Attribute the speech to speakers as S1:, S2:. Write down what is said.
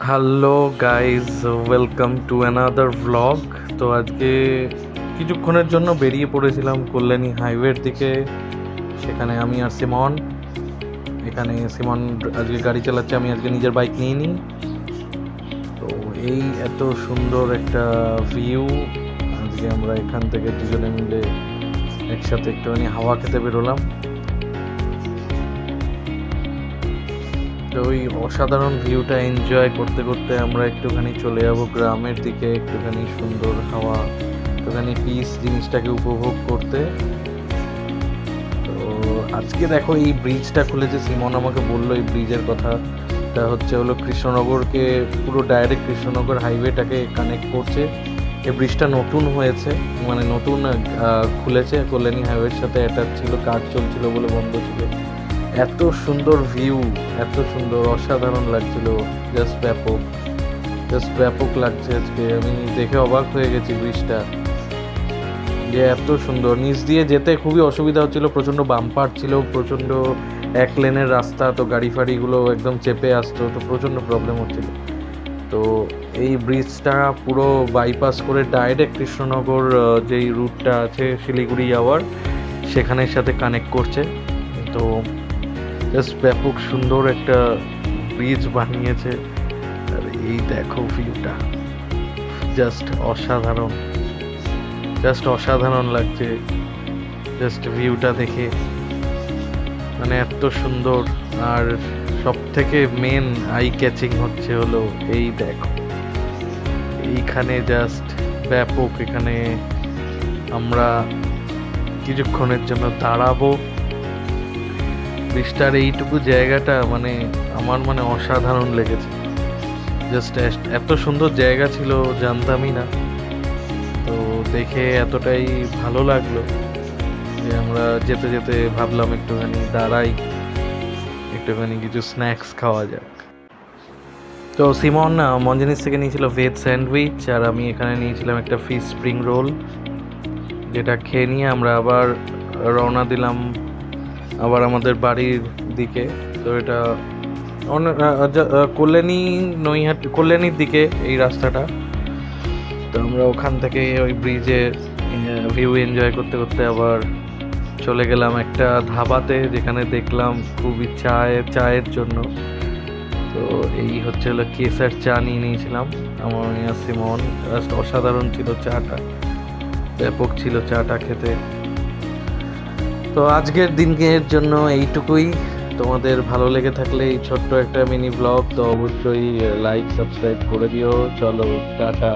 S1: Hello guys, welcome to another vlog. তো আজকে কিছুক্ষণের জন্য বেরিয়ে পড়েছিলাম কল্যাণী হাইওয়ের দিকে। সেখানে আমি আর সিমন, এখানে সিমন আজকে গাড়ি চালাচ্ছে, আমি আজকে নিজের বাইক নিয়ে নিই। তো এই এত সুন্দর একটা ভিউ, আজকে আমরা এখান থেকে দুজনে মিলে একসাথে একটুখানি হাওয়া খেতে বেরোলাম। তো ওই অসাধারণ ভিউটা এনজয় করতে করতে আমরা একটুখানি চলে যাব গ্রামের দিকে, একটুখানি সুন্দর হাওয়া, একটুখানি পিস জিনিসটাকে উপভোগ করতে। তো আজকে দেখো এই ব্রিজটা খুলেছে, সিমন আমাকে বললো এই ব্রিজের কথা। এটা হলো কৃষ্ণনগরকে পুরো ডাইরেক্ট কৃষ্ণনগর হাইওয়েটাকে কানেক্ট করছে। এই ব্রিজটা নতুন হয়েছে, মানে নতুন খুলেছে, কল্যাণী হাইওয়ের সাথে অ্যাটাচ ছিল, কাজ চলছিল বলে বন্ধ ছিল। এত সুন্দর ভিউ, এত সুন্দর, অসাধারণ লাগছিল, জাস্ট ব্যাপক, জাস্ট ব্যাপক লাগছে। আজকে আমি দেখে অবাক হয়ে গেছি ব্রিজটা, যে এত সুন্দর। নিচ দিয়ে যেতে খুবই অসুবিধা হচ্ছিল, প্রচণ্ড বাম্পার ছিল, প্রচণ্ড এক লেনের রাস্তা, তো গাড়ি ফাড়িগুলো একদম চেপে আসতো, তো প্রচণ্ড প্রবলেম হচ্ছিল। তো এই ব্রিজটা পুরো বাইপাস করে ডাইরেক্ট কৃষ্ণনগর যেই রুটটা আছে শিলিগুড়ি যাওয়ার, সেখানের সাথে কানেক্ট করছে। তো জাস্ট ব্যাপক সুন্দর একটা ব্রিজ বানিয়েছে। আর এই দেখো ভিউটা, জাস্ট অসাধারণ, জাস্ট অসাধারণ লাগছে জাস্ট ভিউটা দেখে, মানে এত সুন্দর। আর সব থেকে মেন আই ক্যাচিং হলো এই দেখো, এইখানে জাস্ট ব্যাপক। এখানে আমরা কিছুক্ষণের জন্য দাঁড়াবো। ব্রিজটার এইটুকু জায়গাটা মানে আমার অসাধারণ লেগেছে। জাস্ট এত সুন্দর জায়গা ছিল, জানতামই না। তো দেখে এতটাই ভালো লাগলো যে আমরা যেতে যেতে ভাবলাম একটুখানি দাঁড়াই, একটুখানি কিছু স্ন্যাক্স খাওয়া যাক। তো সিমন মঞ্জনিস থেকে নিয়েছিল ভেজ স্যান্ডউইচ, আর আমি এখানে নিয়েছিলাম একটা ফিশ স্প্রিং রোল, যেটা খেয়ে নিয়ে আমরা আবার রওনা দিলাম আবার আমাদের বাড়ির দিকে। তো এটা কল্যাণীর দিকে এই রাস্তাটা। তো আমরা ওখান থেকে ওই ব্রিজে ভিউ এনজয় করতে করতে আবার চলে গেলাম একটা ধাবাতে, যেখানে দেখলাম খুবই চায়ের জন্য। তো এই হলো কেসার চা নিয়ে নিয়েছিলাম আমার সিমন। জাস্ট অসাধারণ ছিল চাটা, ব্যাপক ছিল চাটা খেতে। তো আজকের দিনের জন্য এইটুকুই। তোমাদের ভালো লেগে থাকলে এই ছোট্ট একটা মিনি ব্লগ, তো অবশ্যই লাইক সাবস্ক্রাইব করে দিও। চলো টাটা।